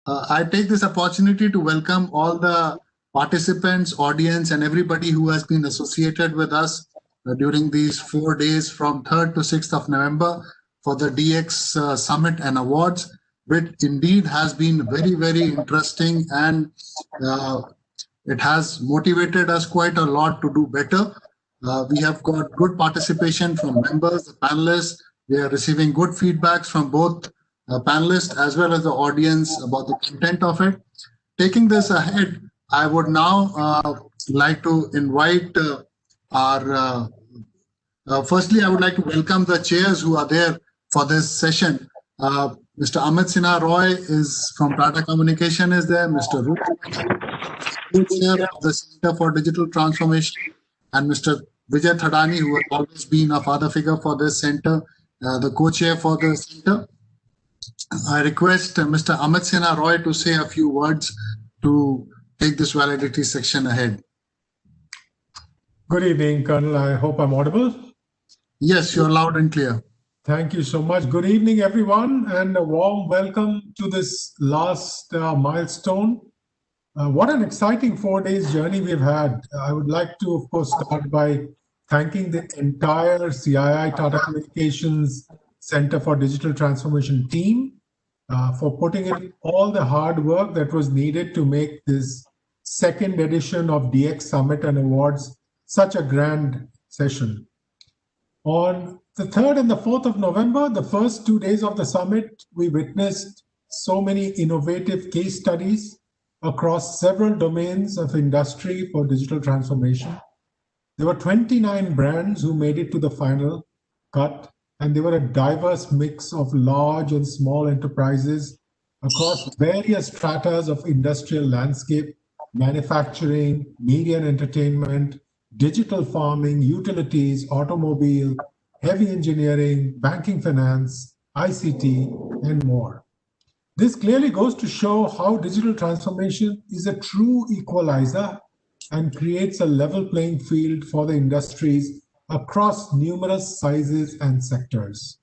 I take this opportunity to welcome all the participants, audience, and everybody who has been associated with us during these 4 days from 3rd to 6th of November for the DX Summit and Awards, which indeed has been very, very interesting, and uh, it has motivated us quite a lot to do better. We have got good participation from members, the panelists. We are receiving good feedbacks from both panelists as well as the audience about the content of it. Taking this ahead, I would now like to invite firstly, I would like to welcome the chairs who are there for this session. Mr. Amit Sinha Roy is from Tata Communication is there. Mr. Rup, co-chair of the Center for Digital Transformation, and Mr. Vijay Thadani, who has always been a father figure for this center, the co-chair for the center. I request Mr. Amit Sinha Roy to say a few words to take this validity section ahead. Good evening, Colonel. I hope I'm audible. Yes, you're loud and clear. Thank you so much. Good evening, everyone, and a warm welcome to this last milestone. What an exciting 4 days journey we've had. I would like to, of course, start by thanking the entire CII Tata Communications Center for Digital Transformation team for putting in all the hard work that was needed to make this second edition of DX Summit and Awards such a grand session. On the 3rd and the 4th of November, the first 2 days of the summit, we witnessed so many innovative case studies across several domains of industry for digital transformation. There were 29 brands who made it to the final cut, and they were a diverse mix of large and small enterprises across various stratas of industrial landscape, manufacturing, media and entertainment, digital farming, utilities, automobile, heavy engineering, banking finance, ICT, and more. This clearly goes to show how digital transformation is a true equalizer and creates a level playing field for the industries across numerous sizes and sectors.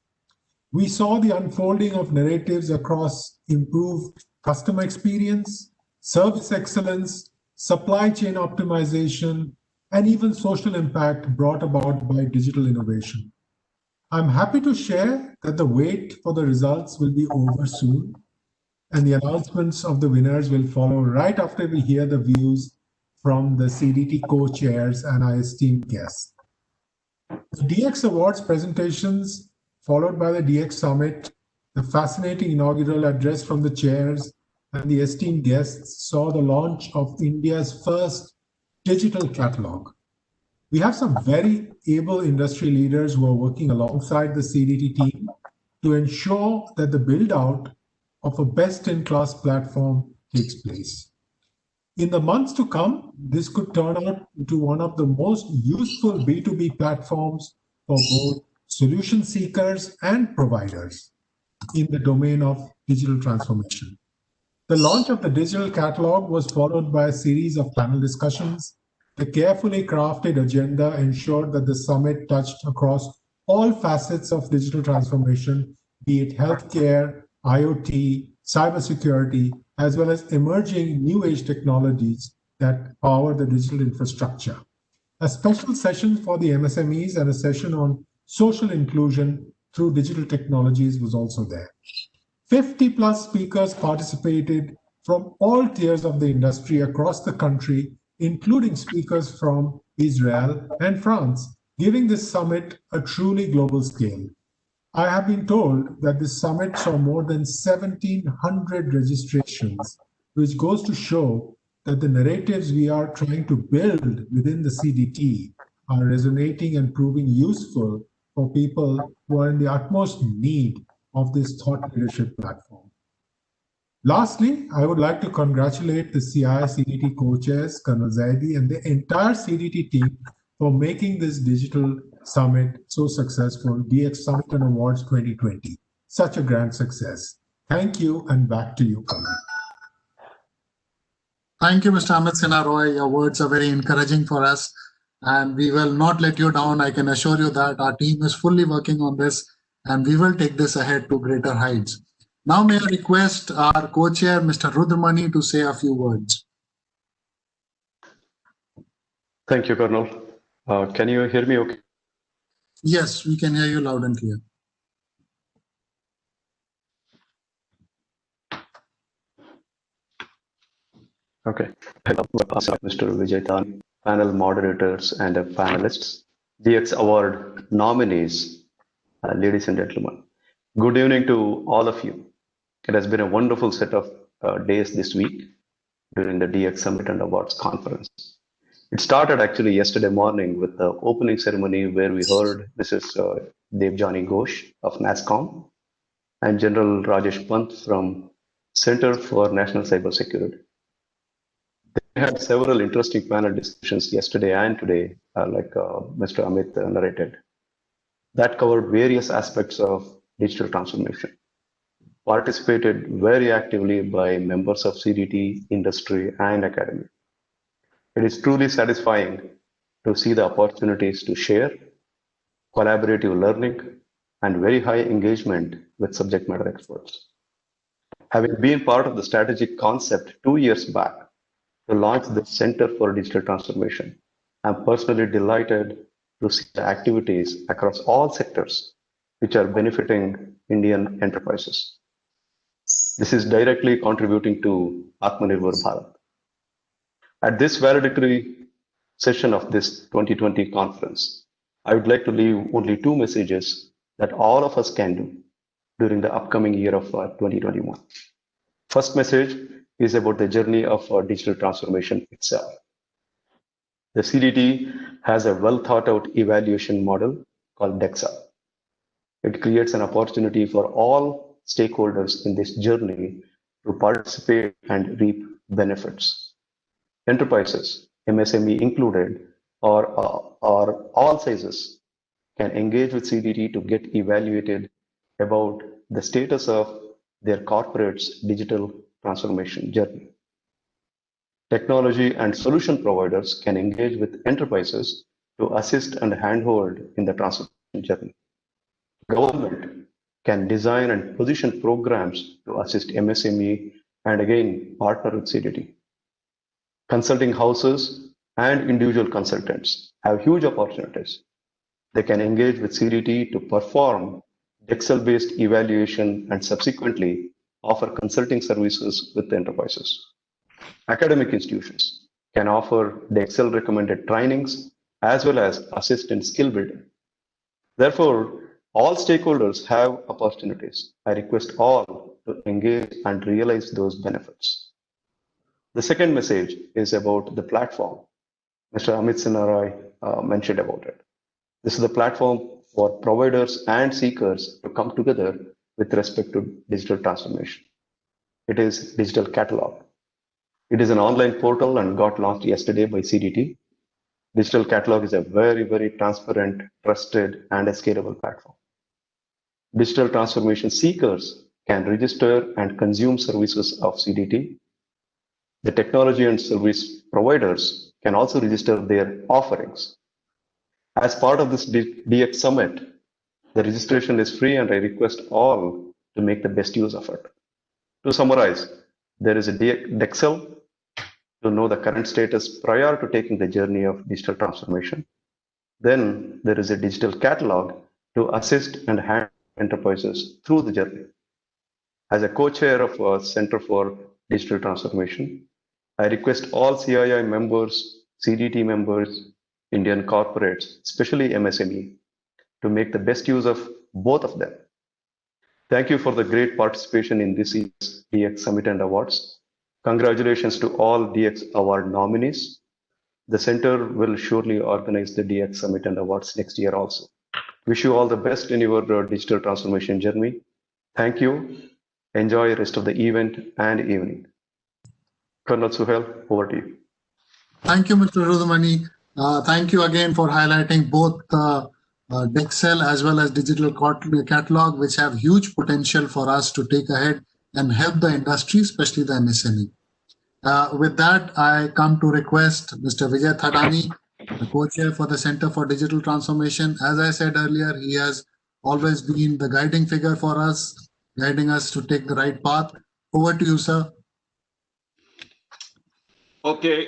We saw the unfolding of narratives across improved customer experience, service excellence, supply chain optimization, and even social impact brought about by digital innovation. I'm happy to share that the wait for the results will be over soon, and the announcements of the winners will follow right after we hear the views from the CDT co-chairs and our esteemed guests. The DX Awards presentations, followed by the DX Summit, the fascinating inaugural address from the chairs, and the esteemed guests saw the launch of India's first digital catalog. We have some very able industry leaders who are working alongside the CDT team to ensure that the build-out of a best-in-class platform takes place. In the months to come, this could turn out into one of the most useful B2B platforms for both solution seekers and providers in the domain of digital transformation. The launch of the digital catalog was followed by a series of panel discussions. The carefully crafted agenda ensured that the summit touched across all facets of digital transformation, be it healthcare, IoT, cybersecurity, as well as emerging new age technologies that power the digital infrastructure. A special session for the MSMEs and a session on social inclusion through digital technologies was also there. 50 plus speakers participated from all tiers of the industry across the country, including speakers from Israel and France, giving this summit a truly global scale. I have been told that this summit saw more than 1,700 registrations, which goes to show that the narratives we are trying to build within the CDT are resonating and proving useful for people who are in the utmost need of this thought leadership platform. Lastly, I would like to congratulate the CII CDT co-chairs, Colonel Zaidi, and the entire CDT team for making this digital summit so successful, DX Summit and Awards 2020. Such a grand success. Thank you, and back to you, Colonel. Thank you, Mr. Amit Sinha Roy. Your words are very encouraging for us, and we will not let you down. I can assure you that our team is fully working on this, and we will take this ahead to greater heights. Now may I request our co-chair, Mr. Rudramani, to say a few words. Thank you, Colonel. Can you hear me okay? Yes, we can hear you loud and clear. Okay. Mr. Vijay Tan, panel moderators and panelists, DX Award nominees, ladies and gentlemen. Good evening to all of you. It has been a wonderful set of days this week during the DX Summit and Awards Conference. It started actually yesterday morning with the opening ceremony where we heard Mrs. Devjani Ghosh of NASSCOM and General Rajesh Pant from Center for National Cybersecurity. We had several interesting panel discussions yesterday and today, like Mr. Amit narrated, that covered various aspects of digital transformation. Participated very actively by members of CDT, industry, and academy. It is truly satisfying to see the opportunities to share, collaborative learning, and very high engagement with subject matter experts. Having been part of the strategic concept 2 years back to launch the Center for Digital Transformation, I'm personally delighted to see the activities across all sectors which are benefiting Indian enterprises. This is directly contributing to Atmanirbhar Bharat. At this valedictory session of this 2020 conference, I would like to leave only 2 messages that all of us can do during the upcoming year of 2021. First message is about the journey of digital transformation itself. The CDT has a well thought out evaluation model called DEXA. It creates an opportunity for all stakeholders in this journey to participate and reap benefits. Enterprises, MSME included, or all sizes can engage with CDT to get evaluated about the status of their corporate's digital transformation journey. Technology and solution providers can engage with enterprises to assist and handhold in the transformation journey. Government can design and position programs to assist MSME and again partner with CDT. Consulting houses and individual consultants have huge opportunities. They can engage with CDT to perform Excel-based evaluation and subsequently offer consulting services with the enterprises. Academic institutions can offer the Excel recommended trainings as well as assist in skill building. Therefore, all stakeholders have opportunities. I request all to engage and realize those benefits. The second message is about the platform. Mr. Amit Sinarai mentioned about it. This is the platform for providers and seekers to come together with respect to digital transformation. It is Digital Catalog. It is an online portal and got launched yesterday by CDT. Digital Catalog is a very, very transparent, trusted, and a scalable platform. Digital transformation seekers can register and consume services of CDT. The technology and service providers can also register their offerings. As part of this DX Summit, the registration is free and I request all to make the best use of it. To summarize, there is a DEXL to know the current status prior to taking the journey of digital transformation. Then there is a digital catalog to assist and handle enterprises through the journey. As a co-chair of a Center for Digital Transformation, I request all CII members, CDT members, Indian corporates, especially MSME, to make the best use of both of them. Thank you for the great participation in this year's DX Summit and Awards. Congratulations to all DX Award nominees. The center will surely organize the DX Summit and Awards next year also. Wish you all the best in your digital transformation journey. Thank you. Enjoy the rest of the event and evening. Colonel Suhail, over to you. Thank you, Mr. Rudhamani. Thank you again for highlighting both Dexel as well as Digital Catalog, which have huge potential for us to take ahead and help the industry, especially the MSME. With that, I come to request Mr. Vijay Thadani, the co-chair for the Center for Digital Transformation. As I said earlier, he has always been the guiding figure for us. guiding us to take the right path. Over to you, sir. Okay,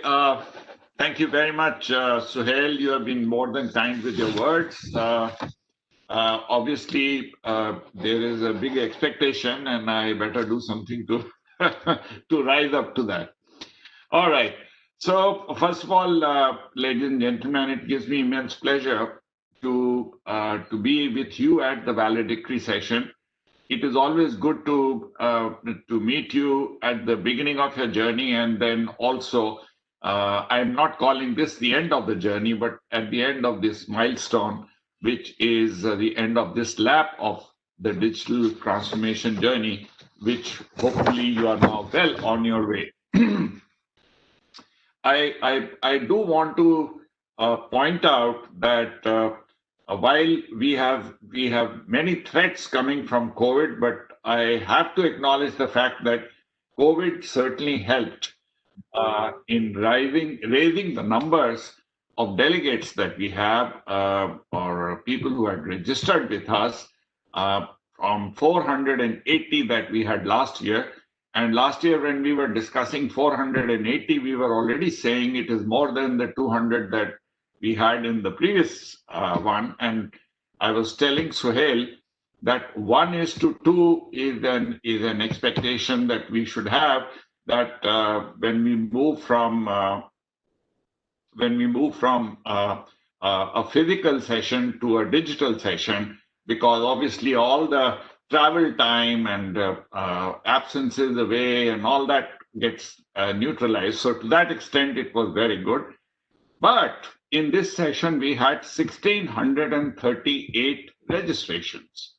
thank you very much, Suhail. You have been more than kind with your words. Obviously, there is a big expectation, and I better do something to to rise up to that. All right. So, first of all, ladies and gentlemen, it gives me immense pleasure to be with you at the valedictory session. It is always good to meet you at the beginning of your journey, and then also I'm not calling this the end of the journey, but at the end of this milestone, which is the end of this lap of the digital transformation journey, which hopefully you are now well on your way. I do want to point out that while we have many threats coming from COVID, but I have to acknowledge the fact that COVID certainly helped in raising the numbers of delegates that we have, or people who had registered with us, from 480 that we had last year. And last year, when we were discussing 480, we were already saying it is more than the 200 that we had in the previous one. And I was telling Suhail that 1:2 is an expectation that we should have, that when we move from a physical session to a digital session, because obviously all the travel time and absences away and all that gets neutralized. So to that extent, it was very good. But in this session, we had 1,638 registrations,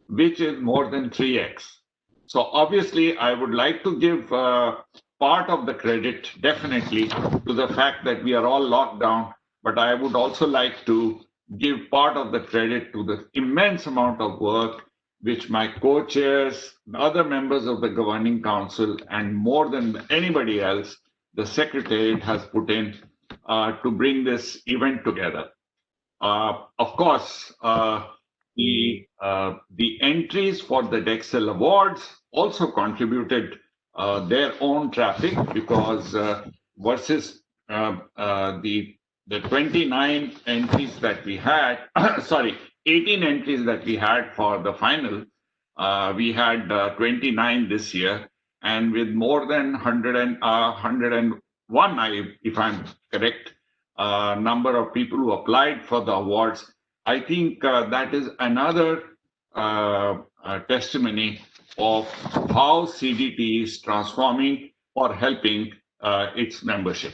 which is more than 3x. So obviously, I would like to give part of the credit definitely to the fact that we are all locked down, but I would also like to give part of the credit to the immense amount of work which my co-chairs, other members of the governing council, and more than anybody else, the secretariat has put in to bring this event together. Of course, the entries for the Dexel Awards also contributed their own traffic, because versus the 29 entries that we had, sorry, 18 entries that we had for the final, we had 29 this year, and with more than 101, if I'm correct, number of people who applied for the awards. I think that is another testimony of how CDT is transforming or helping its membership.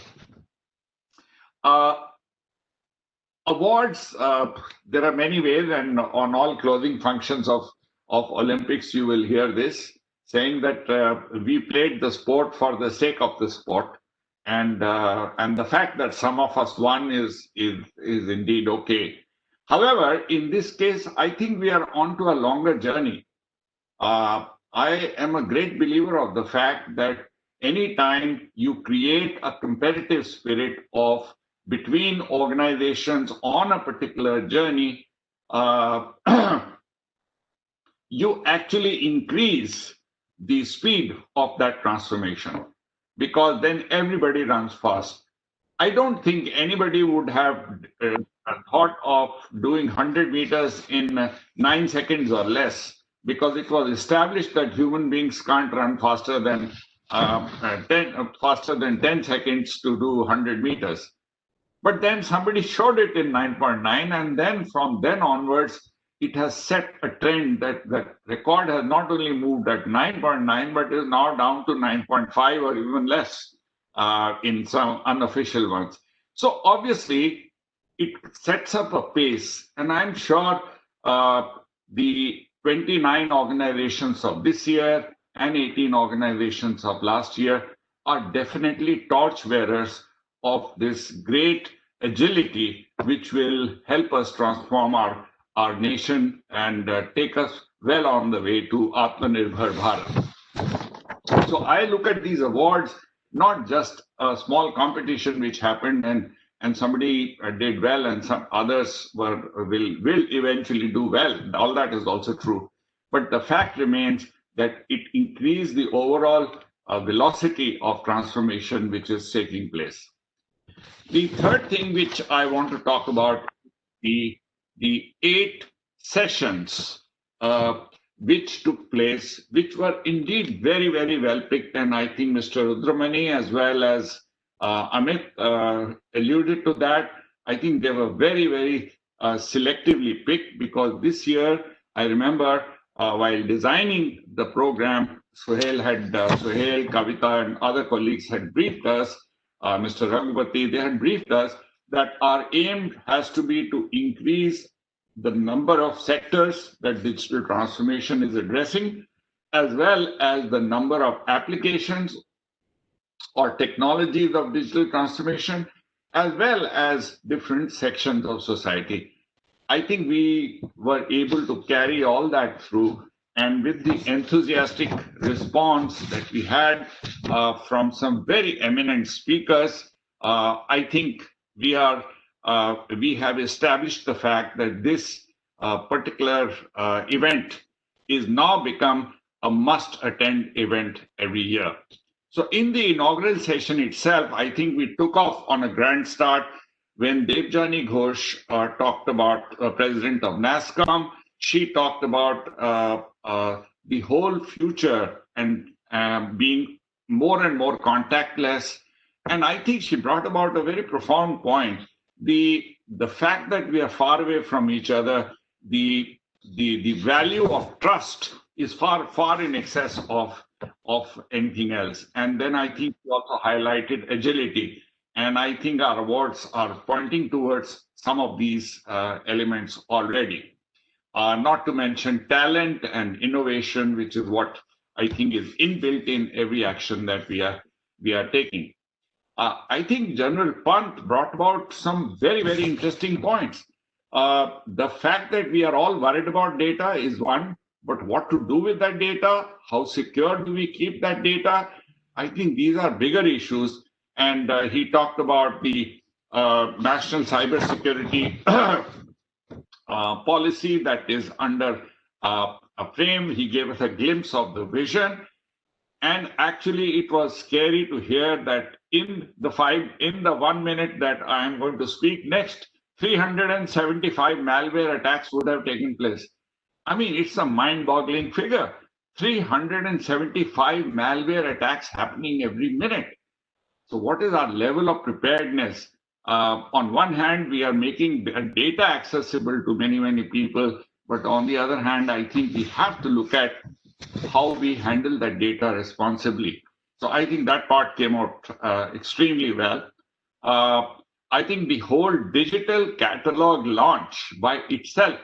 Awards, there are many ways, and on all closing functions of Olympics, you will hear this, saying that we played the sport for the sake of the sport. And the fact that some of us won is indeed okay. However, in this case, I think we are on to a longer journey. I am a great believer of the fact that anytime you create a competitive spirit of between organizations on a particular journey, you actually increase the speed of that transformation, because then everybody runs fast. I don't think anybody would have thought of doing 100 meters in 9 seconds or less, because it was established that human beings can't run faster than 10 seconds to do 100 meters. But then somebody showed it in 9.9, and then from then onwards, it has set a trend that the record has not only moved at 9.9, but is now down to 9.5 or even less in some unofficial ones. So obviously, it sets up a pace, and I'm sure the 29 organizations of this year and 18 organizations of last year are definitely torchbearers of this great agility, which will help us transform our nation and take us well on the way to Atmanirbhar Bharat. So I look at these awards not just a small competition which happened and somebody did well and some others will eventually do well. All that is also true. but the fact remains that it increased the overall velocity of transformation which is taking place. The third thing which I want to talk about, the 8 sessions which took place, which were indeed very, very well picked. And I think Mr. Rudramani as well as Amit alluded to that. I think they were very, very selectively picked, because this year, I remember while designing the program, Suhail, Kavita, and other colleagues had briefed us, Mr. Raghupati, they had briefed us that our aim has to be to increase the number of sectors that digital transformation is addressing, as well as the number of applications or technologies of digital transformation, as well as different sections of society. I think we were able to carry all that through, and with the enthusiastic response that we had from some very eminent speakers, I think we have established the fact that this particular event is now become a must-attend event every year. So in the inaugural session itself, I think we took off on a grand start when Devjani Ghosh talked about president of NASSCOM. She talked about the whole future and being more and more contactless. And I think she brought about a very profound point. The fact that we are far away from each other, the value of trust is far, far in excess of anything else. And then I think we also highlighted agility. And I think our awards are pointing towards some of these elements already. Not to mention talent and innovation, which is what I think is inbuilt in every action that we are taking. I think General Pant brought about some very, very interesting points. The fact that we are all worried about data is one, but what to do with that data? How secure do we keep that data? I think these are bigger issues. And he talked about the national cybersecurity policy that is under a frame. He gave us a glimpse of the vision. And actually, it was scary to hear that in the 1 minute that I am going to speak next, 375 malware attacks would have taken place. I mean, it's a mind-boggling figure. 375 malware attacks happening every minute. So what is our level of preparedness? On one hand, we are making data accessible to many, many people. But on the other hand, I think we have to look at how we handle that data responsibly. So I think that part came out extremely well. I think the whole digital catalog launch by itself,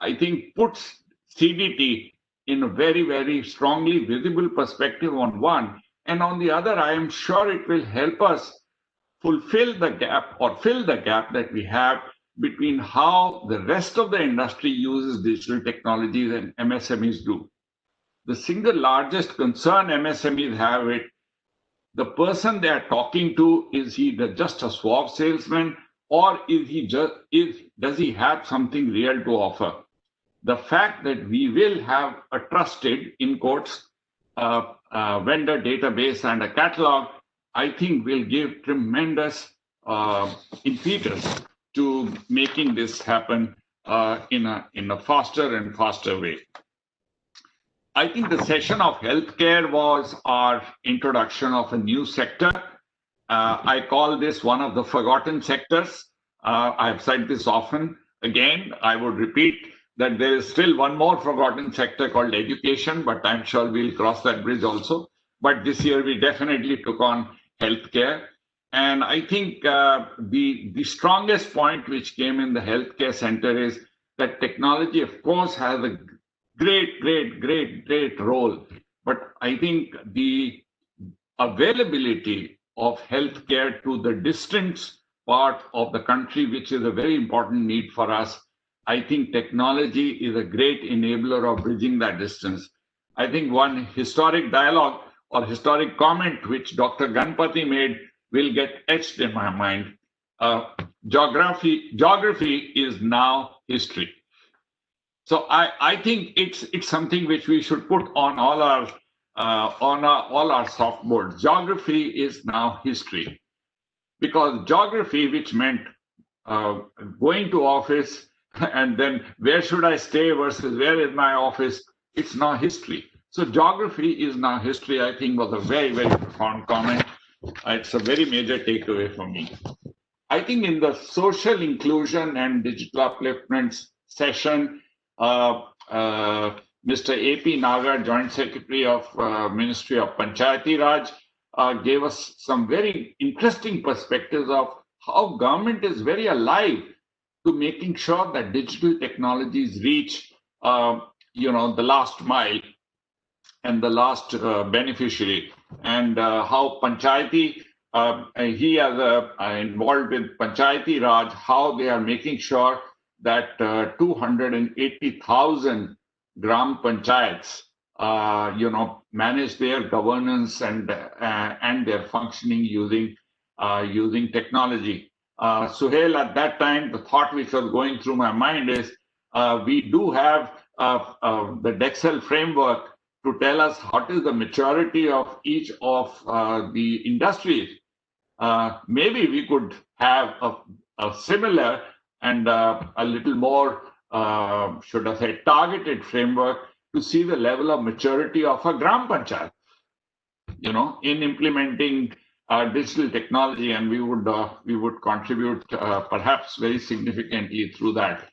I think puts CDT in a very, very strongly visible perspective on one. And on the other, I am sure it will help us fulfill the gap or fill the gap that we have between how the rest of the industry uses digital technologies and MSMEs do. The single largest concern MSMEs have it, the person they are talking to, is he just a swab salesman, or does he have something real to offer? The fact that we will have a trusted, in quotes, vendor database and a catalog, I think will give tremendous impetus to making this happen in a faster and faster way. I think the session of healthcare was our introduction of a new sector. I call this one of the forgotten sectors. I've said this often. Again, I would repeat that there is still one more forgotten sector called education, but I'm sure we'll cross that bridge also. But this year we definitely took on healthcare. And I think the strongest point which came in the healthcare center is that technology, of course, has a great role. But I think the availability of healthcare to the distant part of the country, which is a very important need for us, I think technology is a great enabler of bridging that distance. I think one historic dialogue or historic comment which Dr. Ganpati made will get etched in my mind. Geography is now history. So I think it's something which we should put on all our soft boards. Geography is now history, because geography, which meant going to office and then where should I stay versus where is my office, it's now history. So geography is now history, I think, was a very, very profound comment. It's a very major takeaway for me. I think in the social inclusion and digital upliftment session, Mr. A.P. Nagar, Joint Secretary of Ministry of Panchayati Raj, gave us some very interesting perspectives of how government is very alive to making sure that digital technologies reach, the last mile and the last beneficiary, and how Panchayati, he as involved with Panchayati Raj, how they are making sure that 280,000 gram panchayats, manage their governance and their functioning using technology. Suhail, at that time, the thought which was going through my mind is we do have the Dexel framework to tell us what is the maturity of each of the industries. Maybe we could have a similar and a little more, should I say, targeted framework to see the level of maturity of a gram panchayat, in implementing digital technology, and we would contribute perhaps very significantly through that.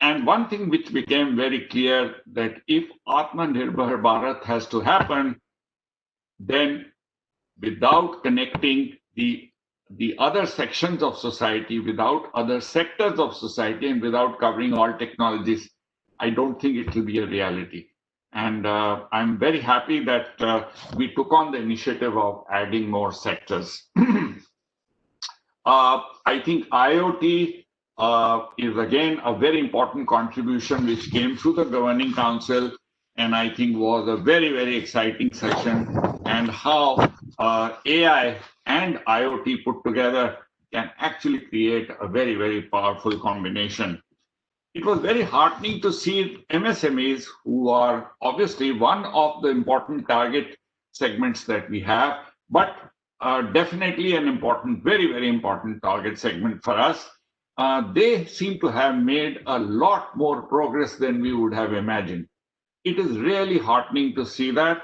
And one thing which became very clear, that if Atmanirbhar Bharat has to happen, then without connecting the other sections of society, without other sectors of society, and without covering all technologies, I don't think it will be a reality. And I'm very happy that we took on the initiative of adding more sectors. I think IoT is again a very important contribution which came through the Governing Council, and I think was a very, very exciting session, and how AI and IoT put together can actually create a very, very powerful combination. It was very heartening to see MSMEs, who are obviously one of the important target segments that we have, but definitely an important, very, very important target segment for us. They seem to have made a lot more progress than we would have imagined. It is really heartening to see that.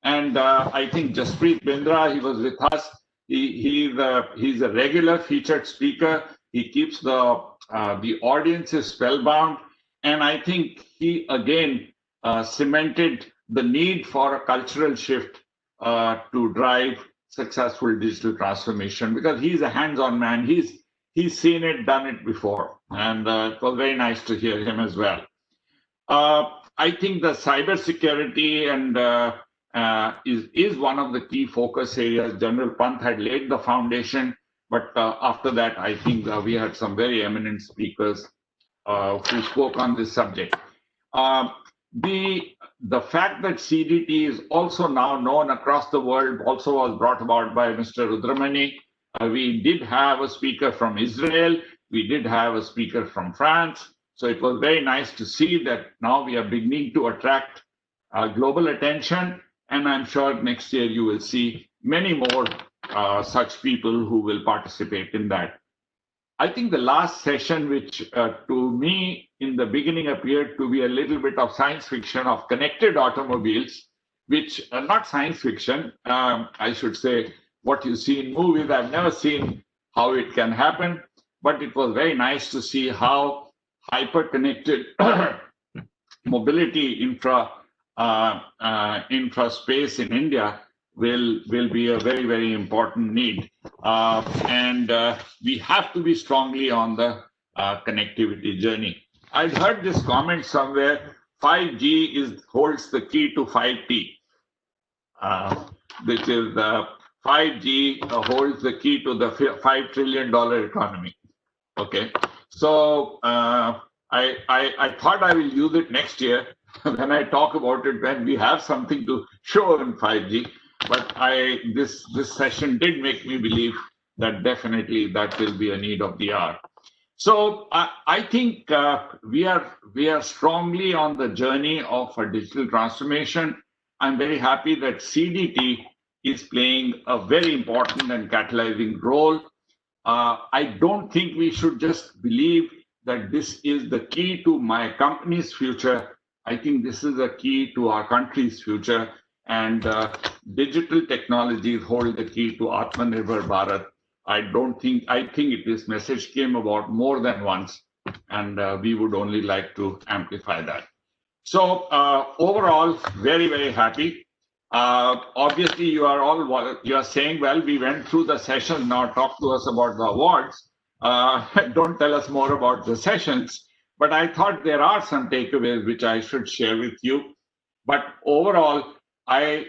And I think Jaspreet Bindra, he was with us. He's a regular featured speaker. He keeps the audiences spellbound. And I think he again cemented the need for a cultural shift to drive successful digital transformation, because he's a hands-on man. He's seen it, done it before. And it was very nice to hear him as well. I think the cybersecurity and is one of the key focus areas. General Pant had laid the foundation, but after that, I think we had some very eminent speakers who spoke on this subject. The fact that CDT is also now known across the world also was brought about by Mr. Rudramani. We did have a speaker from Israel. We did have a speaker from France. So it was very nice to see that now we are beginning to attract global attention. And I'm sure next year you will see many more such people who will participate in that. I think the last session, which to me in the beginning appeared to be a little bit of science fiction, of connected automobiles, which are not science fiction, I should say, what you see in movies. I've never seen how it can happen, but it was very nice to see how hyper-connected mobility infra space in India will be a very, very important need. And we have to be strongly on the connectivity journey. I'd heard this comment somewhere: 5G holds the key to 5T, which is 5G holds the key to the $5 trillion economy. Okay, so I thought I will use it next year when I talk about it, when we have something to show in 5G. But this session did make me believe that definitely that will be a need of the hour. So I think we are strongly on the journey of a digital transformation. I'm very happy that CDT is playing a very important and catalyzing role. I don't think we should just believe that this is the key to my company's future. I think this is a key to our country's future, and digital technologies hold the key to Atmanirbhar Bharat. I think this message came about more than once, and we would only like to amplify that. So overall, very, very happy. Obviously, you are saying, well, we went through the session. Now talk to us about the awards. Don't tell us more about the sessions. But I thought there are some takeaways which I should share with you. But overall, I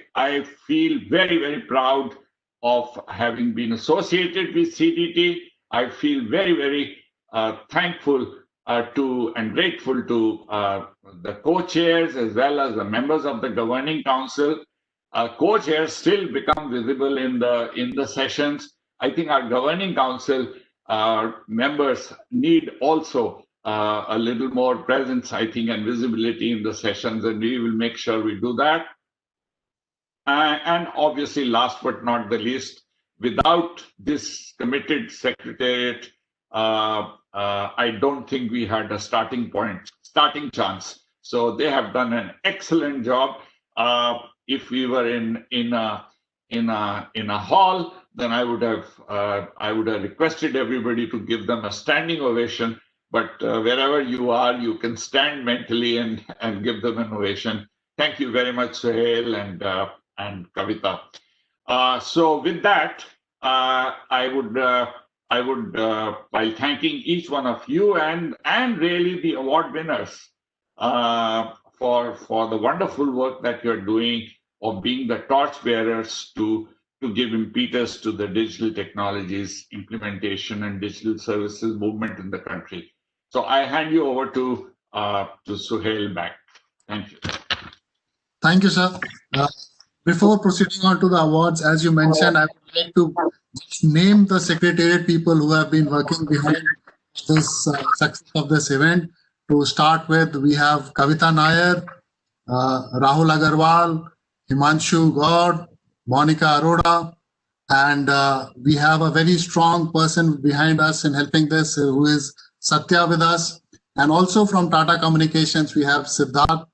feel very, very proud of having been associated with CDT. I feel very, very thankful to and grateful to the co-chairs as well as the members of the governing council. Co-chairs still become visible in the sessions. I think our governing council members need also a little more presence, I think, and visibility in the sessions, and we will make sure we do that. And obviously, last but not the least, without this committed secretariat, I don't think we had a starting chance. So they have done an excellent job. If we were in a hall, then I would have requested everybody to give them a standing ovation. But wherever you are, you can stand mentally and give them an ovation. Thank you very much, Suhail and Kavita. So with that, I would, while thanking each one of you and really the award winners for the wonderful work that you're doing of being the torchbearers to give impetus to the digital technologies implementation and digital services movement in the country. So I hand you over to Suhail back. Thank you. Thank you, sir. Before proceeding on to the awards, as you mentioned, I would like to just name the secretariat people who have been working behind this success of this event. To start with, we have Kavita Nair, Rahul Agarwal, Himanshu Gaur, Monica Arora, and we have a very strong person behind us in helping this, who is Satya with us. And also from Tata Communications, we have Siddharth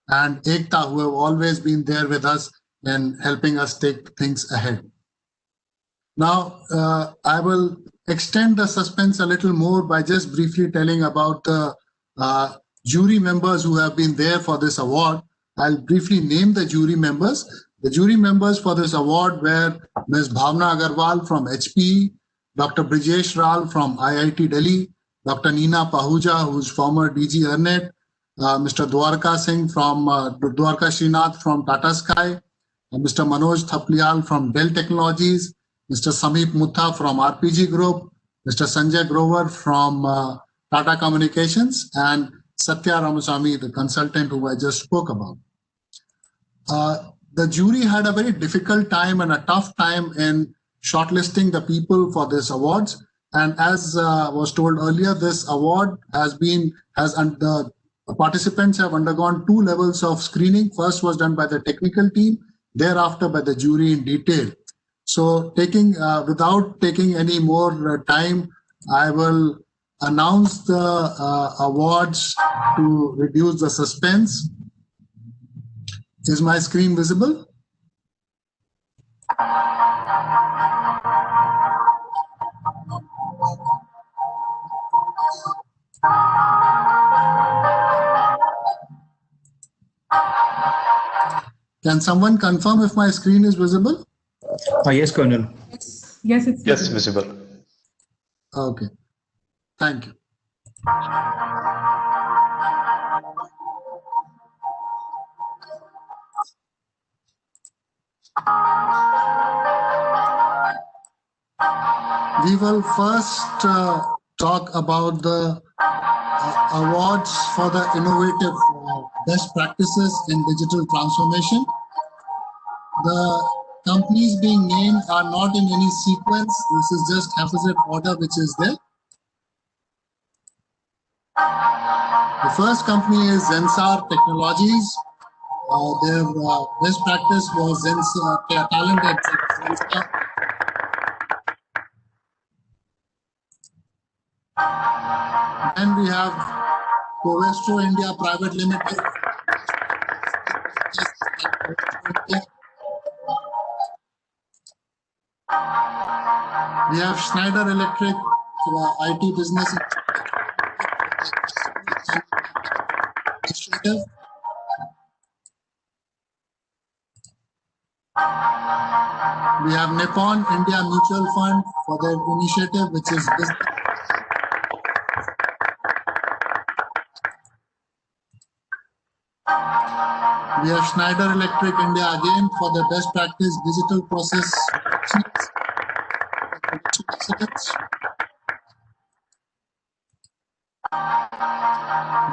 and Ekta, who have always been there with us in helping us take things ahead. Now, I will extend the suspense a little more by just briefly telling about the jury members who have been there for this award. I'll briefly name the jury members. The jury members for this award were Ms. Bhavna Agarwal from HPE, Dr. Brijesh Ral from IIT Delhi, Dr. Neena Pahuja, who's former DG Ernet, Mr. Dwarka Singh from Dwarka Srinath from Tata Sky, Mr. Manoj Thaplial from Dell Technologies, Mr. Samip Mutta from RPG Group, Mr. Sanjay Grover from Tata Communications, and Satya Ramaswamy, the consultant who I just spoke about. The jury had a very difficult time and a tough time in shortlisting the people for this awards. And as was told earlier, this award the participants have undergone 2 levels of screening. First was done by the technical team, thereafter by the jury in detail. So without taking any more time, I will announce the awards to reduce the suspense. Is my screen visible? Can someone confirm if my screen is visible? Yes, Colonel. Yes, it's Yes, visible. Okay. Thank you. We will first talk about the awards for the innovative best practices in digital transformation. The companies being named are not in any sequence. This is just haphazard order which is there. first company is Zensar Technologies. Their best practice was talent at Zensar. Then we have Covestro India Private Limited. We have Schneider Electric IT business initiative. We have Nippon India Mutual Fund for their initiative, which is business. We have Schneider Electric India again for their best practice digital process excellence.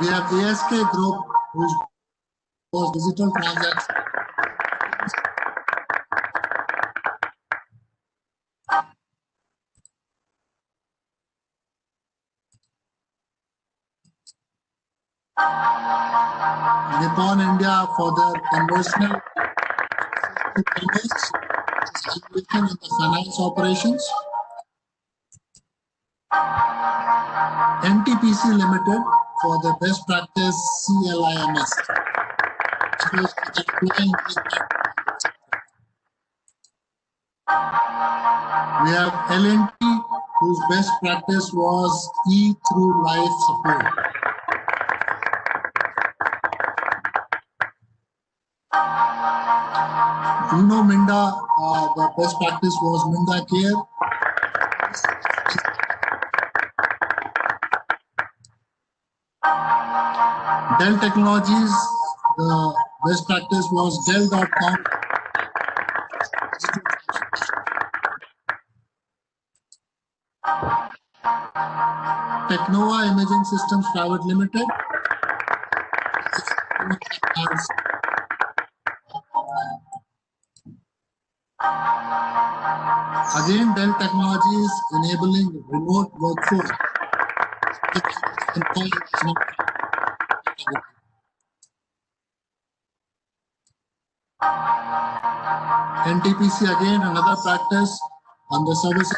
We have ASK Group, which was digital transactions. Nippon India for their conversational commerce, in the finance operations. NTPC Limited for the best practice CLIMS. We have L&T, whose best practice was E through life support. Uno Minda, the best practice was Minda Care. Dell Technologies, the best practice was Dell.com. Technova Imaging Systems Private Limited. Again, Dell Technologies enabling remote workforce. NTPC again, another practice on the service.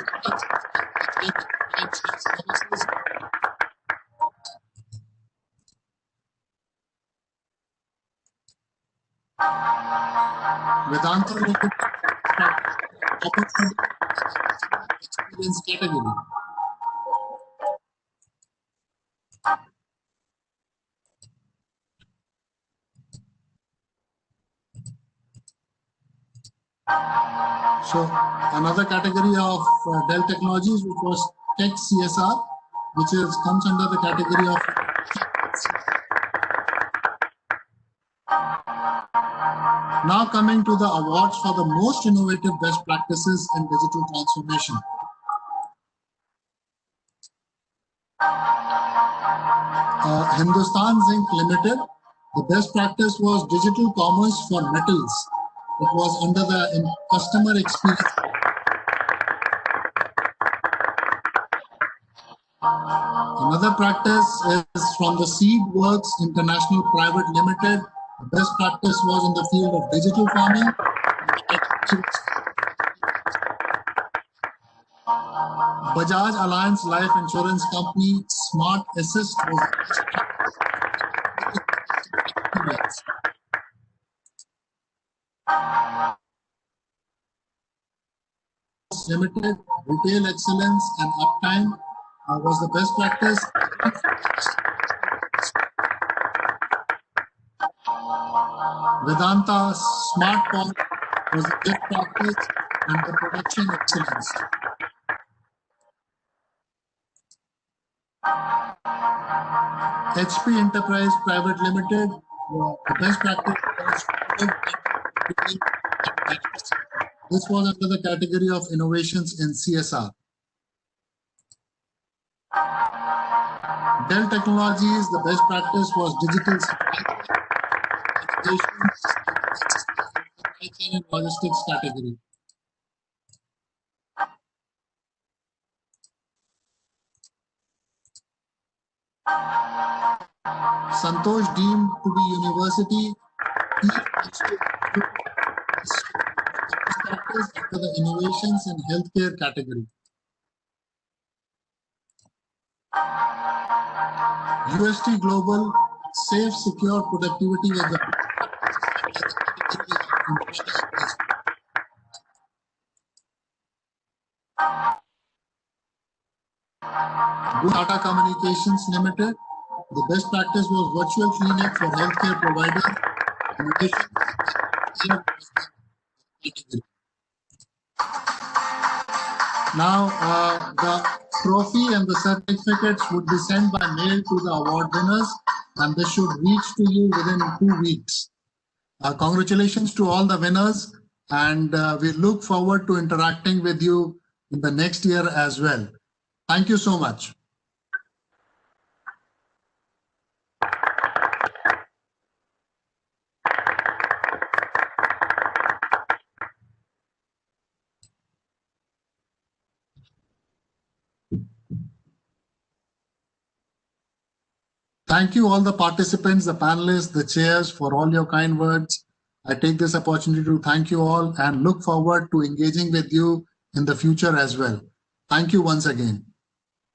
Vedanta experience category. So another category of Dell Technologies, which was Tech CSR, which comes under the category of now coming to the awards for the most innovative best practices in digital transformation. Hindustan Zinc Limited, the best practice was digital commerce for metals. It was under the customer experience. Another practice is from the Seed Works International Private Limited. The best practice was in the field of digital farming. Bajaj Alliance Life Insurance Company Smart Assist was Limited, retail excellence and uptime was the best practice. Vedanta Smart Pond was the best practice and the production excellence. HP Enterprise Private Limited, the best practice was this was under the category of innovations in CSR. Dell Technologies, the best practice was digital supply chain and logistics category. Santosh deemed to be university, he also practice under the innovations in healthcare category. UST Global Safe Secure Productivity was the Tata Communications Limited. The best practice was virtual clinic for healthcare providers. Now, the trophy and the certificates would be sent by mail to the award winners, and they should reach to you within 2 weeks. Congratulations to all the winners, and we look forward to interacting with you in the next year as well. Thank you so much. Thank you all the participants, the panelists, the chairs for all your kind words. I take this opportunity to thank you all and look forward to engaging with you in the future as well. Thank you once again.